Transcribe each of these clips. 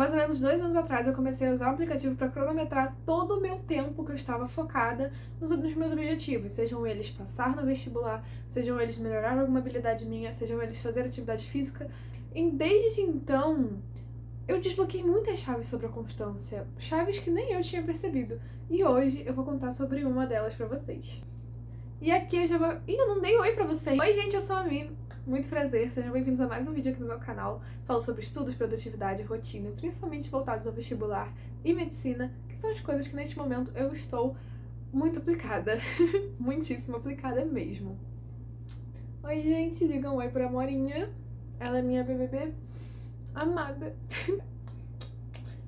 mais ou menos 2 anos atrás, eu comecei a usar o aplicativo para cronometrar todo o meu tempo que eu estava focada nos meus objetivos, sejam eles passar no vestibular, sejam eles melhorar alguma habilidade minha, sejam eles fazer atividade física. E desde então, eu desbloqueei muitas chaves sobre a constância, chaves que nem eu tinha percebido. E hoje eu vou contar sobre uma delas pra vocês. E aqui eu já vou... eu não dei oi pra vocês! Oi, gente, eu sou a Mi. Muito prazer, sejam bem-vindos a mais um vídeo aqui no meu canal. Falo sobre estudos, produtividade e rotina, principalmente voltados ao vestibular e medicina, que são as coisas que neste momento eu estou muito aplicada. Muitíssimo aplicada mesmo. Oi, gente, digam oi pra Morinha. Ela é minha BBB amada.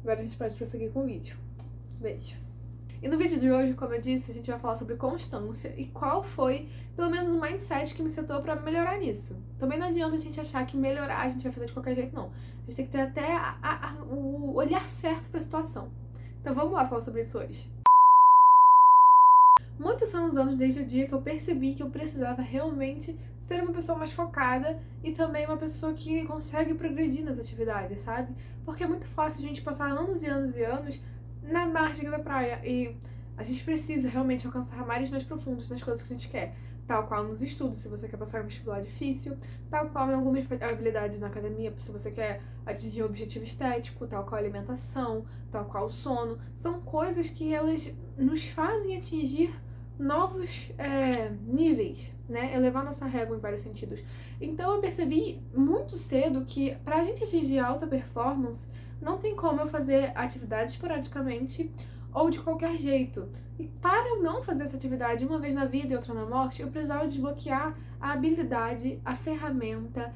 Agora a gente pode prosseguir com o vídeo. Beijo. E no vídeo de hoje, como eu disse, a gente vai falar sobre constância e qual foi, pelo menos, o mindset que me setou pra melhorar nisso. Também não adianta a gente achar que melhorar a gente vai fazer de qualquer jeito, não. A gente tem que ter até o olhar certo pra situação. Então vamos lá falar sobre isso hoje. Muitos são os anos desde o dia que eu percebi que eu precisava realmente ser uma pessoa mais focada e também uma pessoa que consegue progredir nas atividades, sabe? Porque é muito fácil a gente passar anos e anos e anos na margem da praia e a gente precisa realmente alcançar mares mais profundos nas coisas que a gente quer, tal qual nos estudos, se você quer passar um vestibular difícil, tal qual em algumas habilidades na academia, se você quer atingir um objetivo estético, tal qual a alimentação, tal qual o sono. São coisas que elas nos fazem atingir novos níveis, né? Elevar nossa régua em vários sentidos. Então eu percebi muito cedo que pra gente atingir alta performance, não tem como eu fazer atividade esporadicamente ou de qualquer jeito. E para eu não fazer essa atividade uma vez na vida e outra na morte, eu precisava desbloquear a habilidade, a ferramenta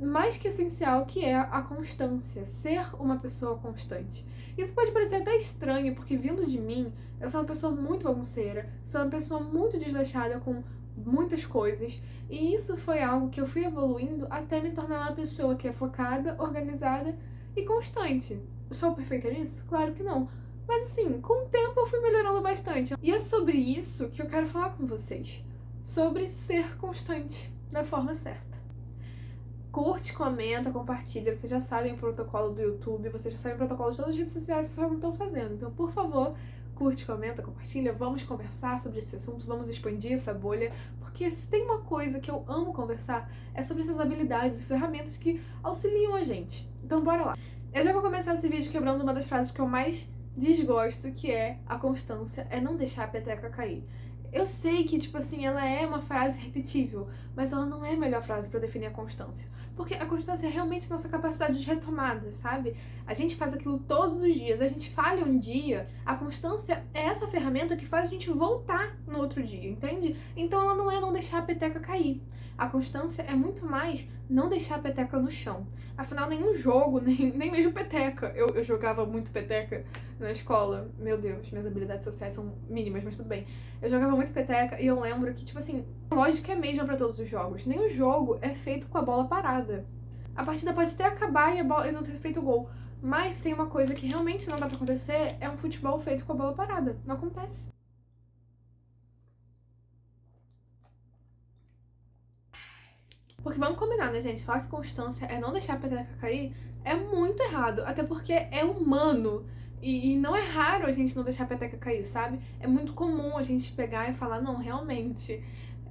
mais que essencial, que é a constância, ser uma pessoa constante. Isso pode parecer até estranho, porque vindo de mim, eu sou uma pessoa muito bagunceira, sou uma pessoa muito desleixada com muitas coisas, e isso foi algo que eu fui evoluindo até me tornar uma pessoa que é focada, organizada e constante. Sou perfeita nisso? Claro que não. Mas assim, com o tempo eu fui melhorando bastante. E é sobre isso que eu quero falar com vocês. Sobre ser constante da forma certa. Curte, comenta, compartilha. Vocês já sabem o protocolo do YouTube, vocês já sabem o protocolo de todas as redes sociais, vocês só não estão fazendo. Então, por favor, curte, comenta, compartilha. Vamos conversar sobre esse assunto, vamos expandir essa bolha. Porque se tem uma coisa que eu amo conversar, é sobre essas habilidades e ferramentas que auxiliam a gente. Então, bora lá. Eu já vou começar esse vídeo quebrando uma das frases que eu mais desgosto, que é a constância é não deixar a peteca cair. Eu sei que, tipo assim, ela é uma frase repetível, mas ela não é a melhor frase pra definir a constância. Porque a constância é realmente nossa capacidade de retomada, sabe? A gente faz aquilo todos os dias, a gente falha um dia, a constância é essa ferramenta que faz a gente voltar no outro dia, entende? Então ela não é não deixar a peteca cair. A constância é muito mais não deixar a peteca no chão. Afinal, nenhum jogo, nem mesmo peteca. Eu jogava muito peteca na escola. Meu Deus, minhas habilidades sociais são mínimas, mas tudo bem. Eu jogava muito peteca e eu lembro que, tipo assim, a lógica é a mesma pra todos os jogos. Nenhum jogo é feito com a bola parada. A partida pode até acabar e não ter feito gol. Mas tem uma coisa que realmente não dá pra acontecer, é um futebol feito com a bola parada. Não acontece. Porque vamos combinar, né, gente? Falar que constância é não deixar a peteca cair é muito errado. Até porque é humano. E não é raro a gente não deixar a peteca cair, sabe? É muito comum a gente pegar e falar, não, realmente,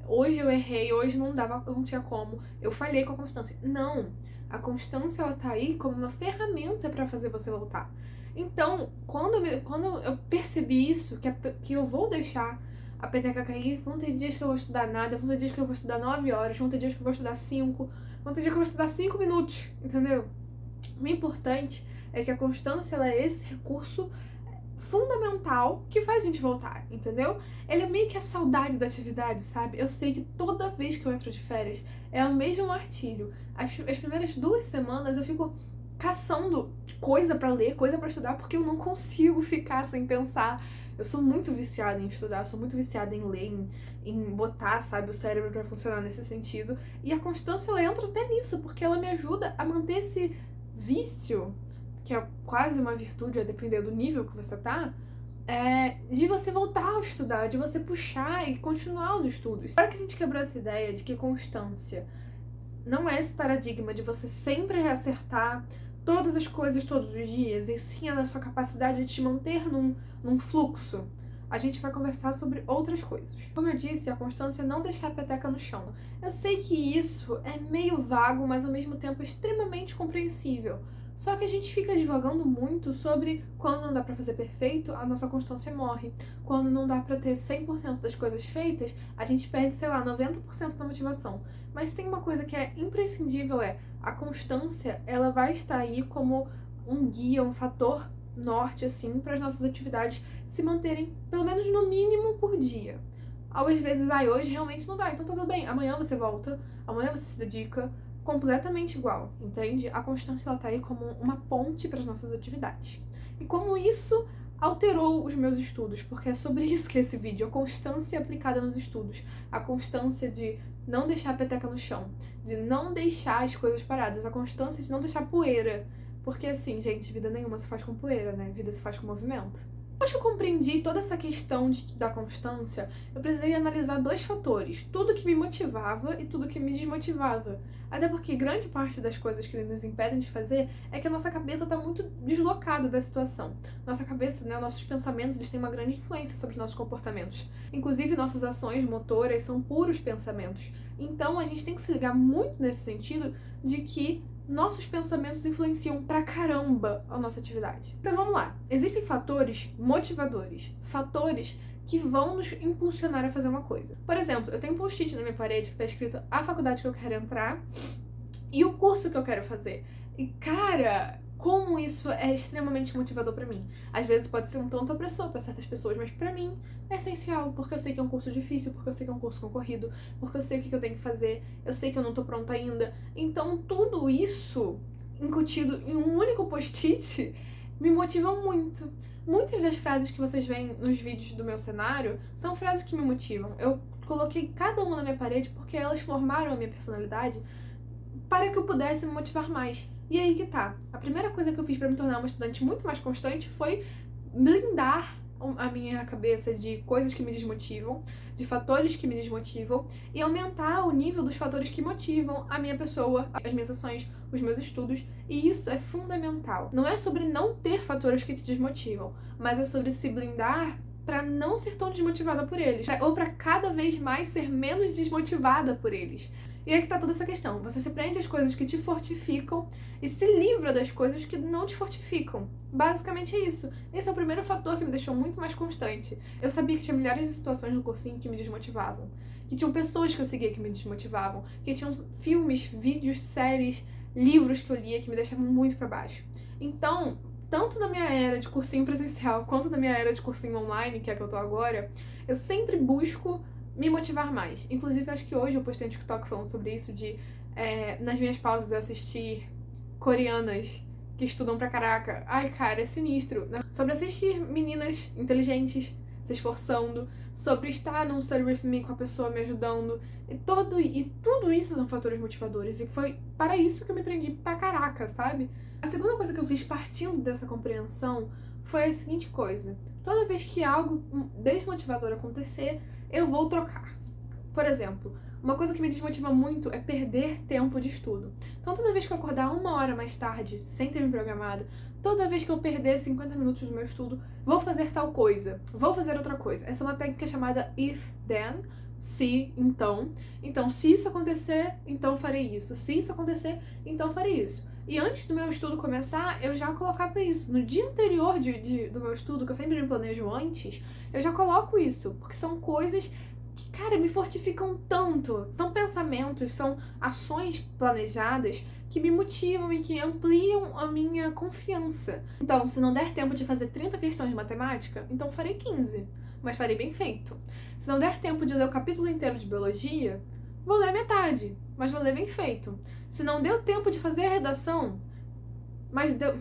hoje eu errei, hoje não dava, não tinha como, eu falhei com a constância. Não, a constância, ela tá aí como uma ferramenta pra fazer você voltar. Então, quando eu percebi isso, que eu vou deixar a peteca cair, vão ter dias que eu vou estudar nada, vão ter dias que eu vou estudar 9 horas, vão ter dias que eu vou estudar 5, vão ter dias que eu vou estudar 5 minutos, entendeu? O importante é que a constância, ela é esse recurso fundamental que faz a gente voltar, entendeu? Ele é meio que a saudade da atividade, sabe? Eu sei que toda vez que eu entro de férias é o mesmo martírio. As primeiras 2 semanas eu fico caçando coisa pra ler, coisa pra estudar, porque eu não consigo ficar sem pensar. Eu sou muito viciada em estudar, sou muito viciada em ler, em botar, sabe, o cérebro pra funcionar nesse sentido. E a constância, ela entra até nisso, porque ela me ajuda a manter esse vício, que é quase uma virtude, a depender do nível que você tá, de você voltar a estudar, de você puxar e continuar os estudos. Agora que a gente quebrou essa ideia de que constância não é esse paradigma de você sempre acertar todas as coisas todos os dias, e sim na sua capacidade de te manter num fluxo, a gente vai conversar sobre outras coisas. Como eu disse, a constância é não deixar a peteca no chão. Eu sei que isso é meio vago, mas ao mesmo tempo extremamente compreensível. Só que a gente fica divagando muito sobre quando não dá pra fazer perfeito, a nossa constância morre. Quando não dá pra ter 100% das coisas feitas, a gente perde, sei lá, 90% da motivação. Mas tem uma coisa que é imprescindível, a constância, ela vai estar aí como um guia, um fator norte, assim, para as nossas atividades se manterem, pelo menos no mínimo, por dia. Às vezes, hoje realmente não dá, então tá tudo bem. Amanhã você volta, amanhã você se dedica, completamente igual, entende? A constância, ela tá aí como uma ponte para as nossas atividades. E como isso alterou os meus estudos, porque é sobre isso que é esse vídeo, a constância aplicada nos estudos, a constância de não deixar a peteca no chão, de não deixar as coisas paradas, a constância de não deixar poeira, porque assim, gente, vida nenhuma se faz com poeira, né? Vida se faz com movimento. Depois que eu compreendi toda essa questão da constância, eu precisei analisar 2 fatores, tudo que me motivava e tudo que me desmotivava. Até porque grande parte das coisas que nos impedem de fazer é que a nossa cabeça está muito deslocada da situação. Nossa cabeça, né, nossos pensamentos, eles têm uma grande influência sobre os nossos comportamentos. Inclusive, nossas ações motoras são puros pensamentos. Então, a gente tem que se ligar muito nesse sentido de que nossos pensamentos influenciam pra caramba a nossa atividade. Então vamos lá. Existem fatores motivadores, fatores que vão nos impulsionar a fazer uma coisa. Por exemplo, eu tenho um post-it na minha parede que tá escrito a faculdade que eu quero entrar e o curso que eu quero fazer. E cara, como isso é extremamente motivador pra mim. Às vezes pode ser um tanto opressor pra certas pessoas, mas pra mim é essencial, porque eu sei que é um curso difícil, porque eu sei que é um curso concorrido, porque eu sei o que eu tenho que fazer, eu sei que eu não tô pronta ainda. Então tudo isso incutido em um único post-it me motiva muito. Muitas das frases que vocês veem nos vídeos do meu cenário são frases que me motivam. Eu coloquei cada uma na minha parede porque elas formaram a minha personalidade para que eu pudesse me motivar mais. E aí que tá. A primeira coisa que eu fiz pra me tornar uma estudante muito mais constante foi blindar a minha cabeça de coisas que me desmotivam, de fatores que me desmotivam, e aumentar o nível dos fatores que motivam a minha pessoa, as minhas ações, os meus estudos, e isso é fundamental. Não é sobre não ter fatores que te desmotivam, mas é sobre se blindar pra não ser tão desmotivada por eles, ou pra cada vez mais ser menos desmotivada por eles. E aí que tá toda essa questão. Você se prende às coisas que te fortificam e se livra das coisas que não te fortificam. Basicamente é isso. Esse é o primeiro fator que me deixou muito mais constante. Eu sabia que tinha milhares de situações no cursinho que me desmotivavam. Que tinham pessoas que eu seguia que me desmotivavam. Que tinham filmes, vídeos, séries, livros que eu lia que me deixavam muito pra baixo. Então, tanto na minha era de cursinho presencial quanto na minha era de cursinho online, que é a que eu tô agora, eu sempre busco me motivar mais. Inclusive, acho que hoje eu postei um TikTok falando sobre isso, nas minhas pausas eu assistir coreanas que estudam pra caraca. Ai, cara, é sinistro. Sobre assistir meninas inteligentes se esforçando, sobre estar num study with me com a pessoa me ajudando. E tudo isso são fatores motivadores. E foi para isso que eu me prendi pra caraca, sabe? A segunda coisa que eu fiz partindo dessa compreensão foi a seguinte coisa. Toda vez que algo desmotivador acontecer, eu vou trocar. Por exemplo, uma coisa que me desmotiva muito é perder tempo de estudo. Então, toda vez que eu acordar 1 hora mais tarde, sem ter me programado, toda vez que eu perder 50 minutos do meu estudo, vou fazer tal coisa, vou fazer outra coisa. Essa é uma técnica chamada if then, se, então. Então, se isso acontecer, então farei isso. Se isso acontecer, então farei isso. E antes do meu estudo começar, eu já colocava isso. No dia anterior do meu estudo, que eu sempre me planejo antes, eu já coloco isso. Porque são coisas que, cara, me fortificam tanto. São pensamentos, são ações planejadas que me motivam e que ampliam a minha confiança. Então, se não der tempo de fazer 30 questões de matemática, então farei 15. Mas farei bem feito. Se não der tempo de ler o capítulo inteiro de biologia, vou ler metade, mas vou ler bem feito. Se não deu tempo de fazer a redação, mas deu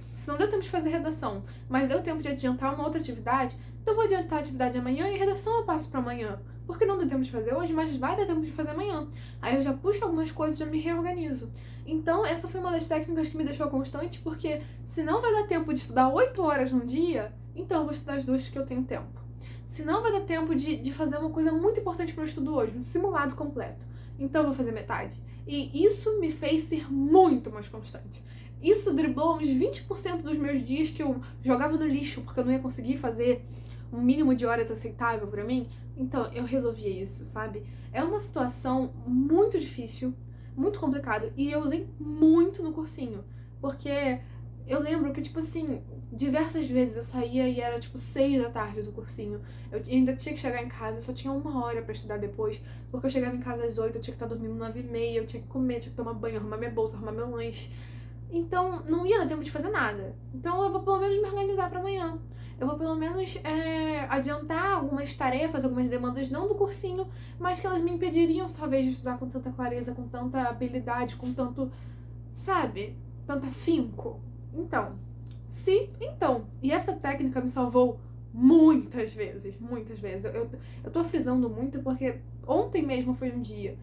tempo de adiantar uma outra atividade, então vou adiantar a atividade amanhã e a redação eu passo para amanhã. Porque não deu tempo de fazer hoje, mas vai dar tempo de fazer amanhã. Aí eu já puxo algumas coisas e já me reorganizo. Então, essa foi uma das técnicas que me deixou constante, porque se não vai dar tempo de estudar 8 horas num dia, então eu vou estudar as 2 que eu tenho tempo. Se não vai dar tempo de fazer uma coisa muito importante para o estudo hoje, um simulado completo, então eu vou fazer metade. E isso me fez ser muito mais constante. Isso driblou uns 20% dos meus dias que eu jogava no lixo porque eu não ia conseguir fazer um mínimo de horas aceitável pra mim. Então, eu resolvia isso, sabe? É uma situação muito difícil, muito complicada, e eu usei muito no cursinho, porque eu lembro que, tipo assim, diversas vezes eu saía e era, tipo, 6 da tarde do cursinho. Eu ainda tinha que chegar em casa, eu só tinha 1 hora pra estudar depois, porque eu chegava em casa às 8, eu tinha que estar dormindo 9h30, eu tinha que comer, tinha que tomar banho, arrumar minha bolsa, arrumar meu lanche. Então, não ia dar tempo de fazer nada. Então, eu vou pelo menos me organizar pra amanhã. Eu vou pelo menos adiantar algumas tarefas, algumas demandas, não do cursinho, mas que elas me impediriam, talvez, de estudar com tanta clareza, com tanta habilidade, com tanto, sabe, tanto afinco. Então, e essa técnica me salvou muitas vezes, muitas vezes. Eu tô frisando muito porque ontem mesmo foi um dia.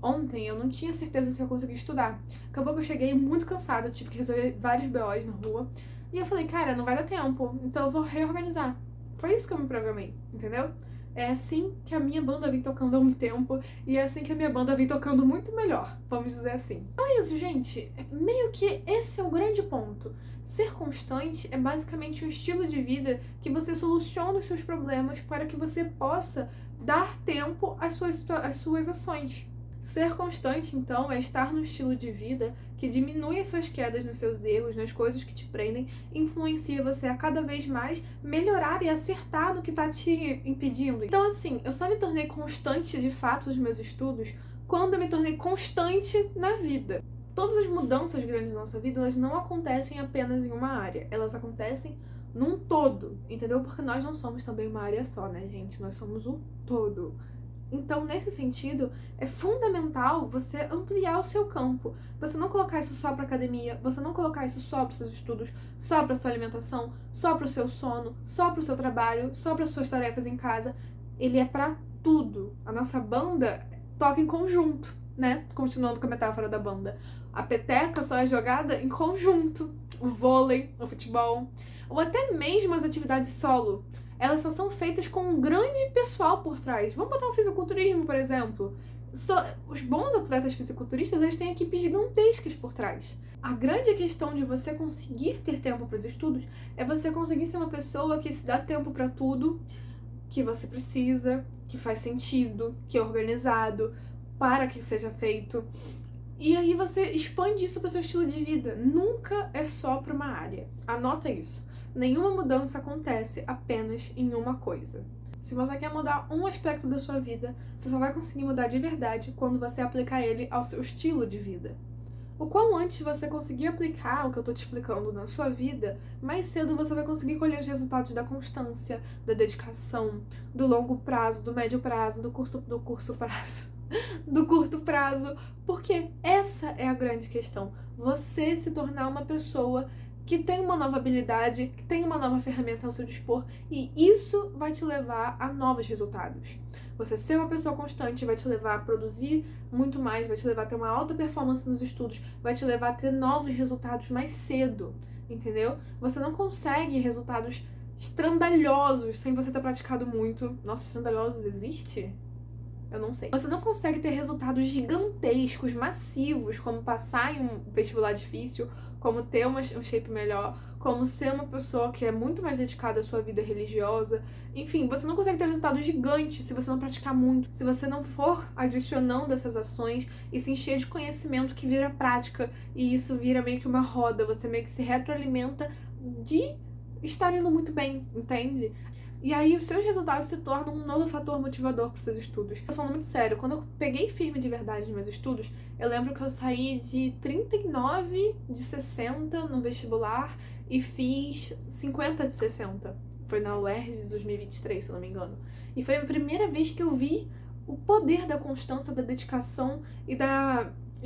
Ontem eu não tinha certeza se eu conseguia estudar. Acabou que eu cheguei muito cansada, eu tive que resolver vários BOs na rua. E eu falei, cara, não vai dar tempo, então eu vou reorganizar. Foi isso que eu me programei, entendeu? É assim que a minha banda vem tocando há um tempo, e é assim que a minha banda vem tocando muito melhor, vamos dizer assim. Então é isso, gente. Meio que esse é o grande ponto. Ser constante é basicamente um estilo de vida que você soluciona os seus problemas para que você possa dar tempo às suas ações. Ser constante, então, é estar no estilo de vida que diminui as suas quedas nos seus erros, nas coisas que te prendem, e influencia você a cada vez mais melhorar e acertar no que tá te impedindo. Então, assim, eu só me tornei constante de fato nos meus estudos quando eu me tornei constante na vida. Todas as mudanças grandes na nossa vida, elas não acontecem apenas em uma área, elas acontecem num todo, entendeu? Porque nós não somos também uma área só, né, gente? Nós somos o todo. Então, nesse sentido, é fundamental você ampliar o seu campo. Você não colocar isso só para academia, você não colocar isso só para seus estudos, só para sua alimentação, só para o seu sono, só para o seu trabalho, só para suas tarefas em casa. Ele é para tudo. A nossa banda toca em conjunto, né? Continuando com a metáfora da banda. A peteca só é jogada em conjunto. O vôlei, o futebol, ou até mesmo as atividades solo. Elas só são feitas com um grande pessoal por trás. Vamos botar o fisiculturismo, por exemplo. Os bons atletas fisiculturistas, eles têm equipes gigantescas por trás. A grande questão de você conseguir ter tempo para os estudos é você conseguir ser uma pessoa que se dá tempo para tudo que você precisa, que faz sentido, que é organizado, para que seja feito. E aí você expande isso para o seu estilo de vida. Nunca é só para uma área. Anota isso. Nenhuma mudança acontece apenas em uma coisa. Se você quer mudar um aspecto da sua vida, você só vai conseguir mudar de verdade quando você aplicar ele ao seu estilo de vida. O quão antes você conseguir aplicar o que eu tô te explicando na sua vida, mais cedo você vai conseguir colher os resultados da constância, da dedicação, do longo prazo, do médio prazo, do curto prazo, porque essa é a grande questão. Você se tornar uma pessoa que tem uma nova habilidade, que tem uma nova ferramenta ao seu dispor, e isso vai te levar a novos resultados. Você ser uma pessoa constante vai te levar a produzir muito mais, vai te levar a ter uma alta performance nos estudos, vai te levar a ter novos resultados mais cedo, entendeu? Você não consegue resultados estrandalhosos sem você ter praticado muito. Nossa, estrandalhosos existe? Eu não sei. Você não consegue ter resultados gigantescos, massivos, como passar em um vestibular difícil, como ter um shape melhor, como ser uma pessoa que é muito mais dedicada à sua vida religiosa. Enfim, você não consegue ter resultados gigantes se você não praticar muito, se você não for adicionando essas ações e se encher de conhecimento que vira prática, e isso vira meio que uma roda, você meio que se retroalimenta de estar indo muito bem, entende? E aí os seus resultados se tornam um novo fator motivador para os seus estudos. Tô falando muito sério, quando eu peguei firme de verdade nos meus estudos, eu lembro que eu saí de 39 de 60 no vestibular e fiz 50 de 60. Foi na UERJ de 2023, se eu não me engano. E foi a primeira vez que eu vi o poder da constância, da dedicação e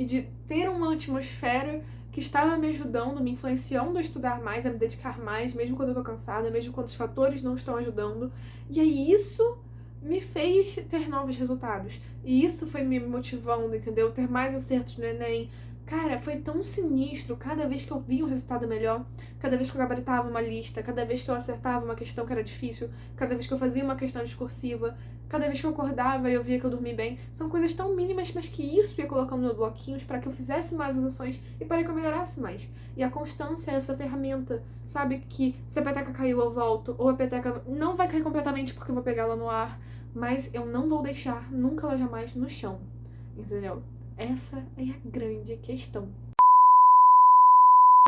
de ter uma atmosfera que estava me ajudando, me influenciando a estudar mais, a me dedicar mais, mesmo quando eu tô cansada, mesmo quando os fatores não estão ajudando. E aí isso me fez ter novos resultados. E isso foi me motivando, entendeu? Ter mais acertos no Enem. Cara, foi tão sinistro cada vez que eu via um resultado melhor, cada vez que eu gabaritava uma lista, cada vez que eu acertava uma questão que era difícil, cada vez que eu fazia uma questão discursiva. Cada vez que eu acordava e eu via que eu dormi bem, são coisas tão mínimas, mas que isso ia colocando no bloquinhos para que eu fizesse mais as ações e para que eu melhorasse mais. E a constância é essa ferramenta, sabe? Que se a peteca caiu, eu volto, ou a peteca não vai cair completamente porque eu vou pegar ela no ar, mas eu não vou deixar nunca ela jamais no chão, entendeu? Essa é a grande questão.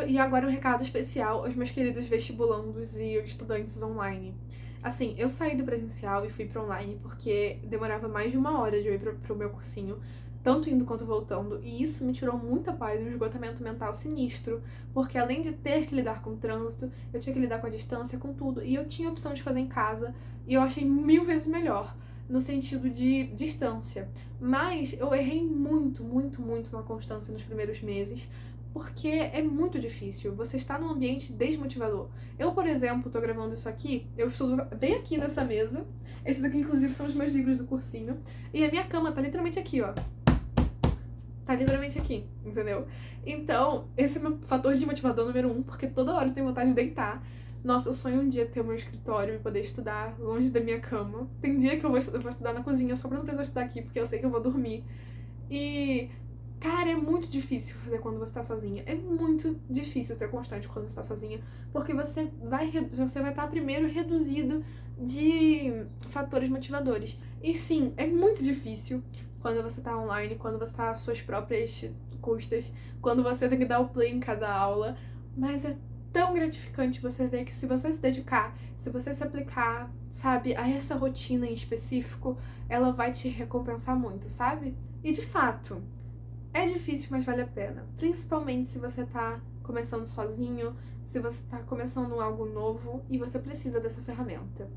E agora um recado especial aos meus queridos vestibulandos e estudantes online. Assim, eu saí do presencial e fui para online porque demorava mais de 1 hora de eu ir pro meu cursinho, tanto indo quanto voltando, e isso me tirou muita paz e um esgotamento mental sinistro, porque além de ter que lidar com o trânsito, eu tinha que lidar com a distância, com tudo, e eu tinha a opção de fazer em casa, e eu achei 1000 vezes melhor, no sentido de distância. Mas eu errei muito, muito, muito na constância nos primeiros meses, porque é muito difícil. Você está num ambiente desmotivador. Eu, por exemplo, tô gravando isso aqui, eu estudo bem aqui nessa mesa. Esses aqui, inclusive, são os meus livros do cursinho. E a minha cama tá literalmente aqui, ó. Tá literalmente aqui, entendeu? Então, esse é meu fator desmotivador número 1, porque toda hora eu tenho vontade de deitar. Nossa, eu sonho um dia ter o meu escritório e poder estudar longe da minha cama. Tem dia que eu vou estudar na cozinha só pra não precisar estudar aqui, porque eu sei que eu vou dormir. E... cara, é muito difícil fazer quando você tá sozinha. É muito difícil ser constante quando você tá sozinha, porque você vai estar primeiro reduzido de fatores motivadores. E sim, é muito difícil quando você tá online, quando você tá às suas próprias custas, quando você tem que dar o play em cada aula, mas é tão gratificante você ver que se você se dedicar, se você se aplicar, sabe, a essa rotina em específico, ela vai te recompensar muito, sabe? E de fato, é difícil, mas vale a pena. Principalmente se você tá começando sozinho, se você tá começando algo novo e você precisa dessa ferramenta.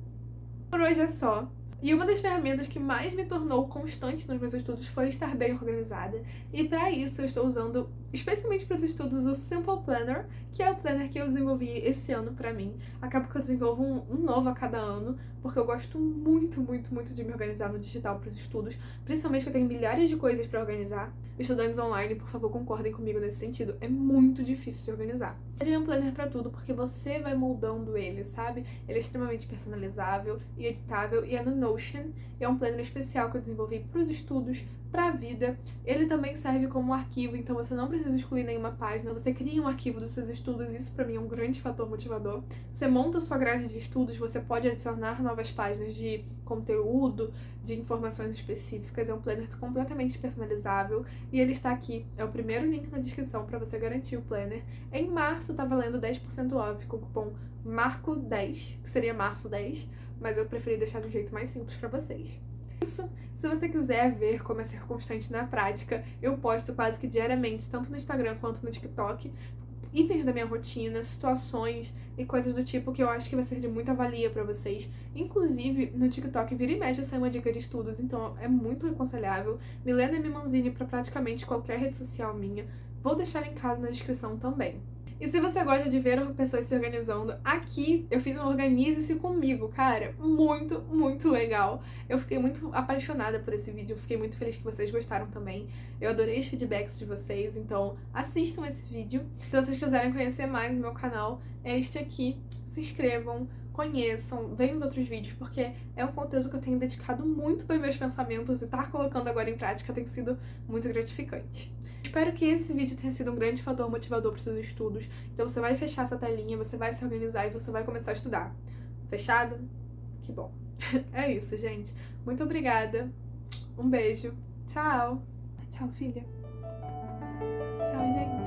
Por hoje é só. E uma das ferramentas que mais me tornou constante nos meus estudos foi estar bem organizada. E para isso eu estou usando, especialmente para os estudos, o Simple Planner, que é o planner que eu desenvolvi esse ano para mim. Acaba que eu desenvolvo um novo a cada ano, porque eu gosto muito, muito, muito de me organizar no digital para os estudos, principalmente que eu tenho milhares de coisas para organizar. Estudantes online, por favor, concordem comigo nesse sentido. É muito difícil se organizar. Ele é um planner para tudo, porque você vai moldando ele, sabe? Ele é extremamente personalizável e editável e é no Notion. É um planner especial que eu desenvolvi para os estudos, para a vida. Ele também serve como arquivo, então você não precisa excluir nenhuma página. Você cria um arquivo dos seus estudos, isso para mim é um grande fator motivador. Você monta sua grade de estudos, você pode adicionar novas páginas de conteúdo, de informações específicas. É um planner completamente personalizável e ele está aqui. É o primeiro link na descrição para você garantir o planner. Em março tá valendo 10% off com o cupom MARCO10, que seria março 10, mas eu preferi deixar de um jeito mais simples para vocês. Isso, se você quiser ver como é ser constante na prática, eu posto quase que diariamente, tanto no Instagram quanto no TikTok, itens da minha rotina, situações e coisas do tipo que eu acho que vai ser de muita valia pra vocês. Inclusive, no TikTok vira e mexe sai uma dica de estudos, então é muito aconselhável. Milena Mimanzini pra praticamente qualquer rede social minha. Vou deixar linkado na descrição também. E se você gosta de ver pessoas se organizando, aqui eu fiz um Organize-se Comigo, cara, muito, muito legal. Eu fiquei muito apaixonada por esse vídeo, fiquei muito feliz que vocês gostaram também. Eu adorei os feedbacks de vocês, então assistam esse vídeo. Se vocês quiserem conhecer mais o meu canal, é este aqui. Se inscrevam, conheçam, vejam os outros vídeos, porque é um conteúdo que eu tenho dedicado muito dos meus pensamentos e estar colocando agora em prática tem sido muito gratificante. Espero que esse vídeo tenha sido um grande fator motivador para os seus estudos. Então você vai fechar essa telinha, você vai se organizar e você vai começar a estudar. Fechado? Que bom. É isso, gente. Muito obrigada. Um beijo. Tchau. Tchau, filha. Tchau, gente.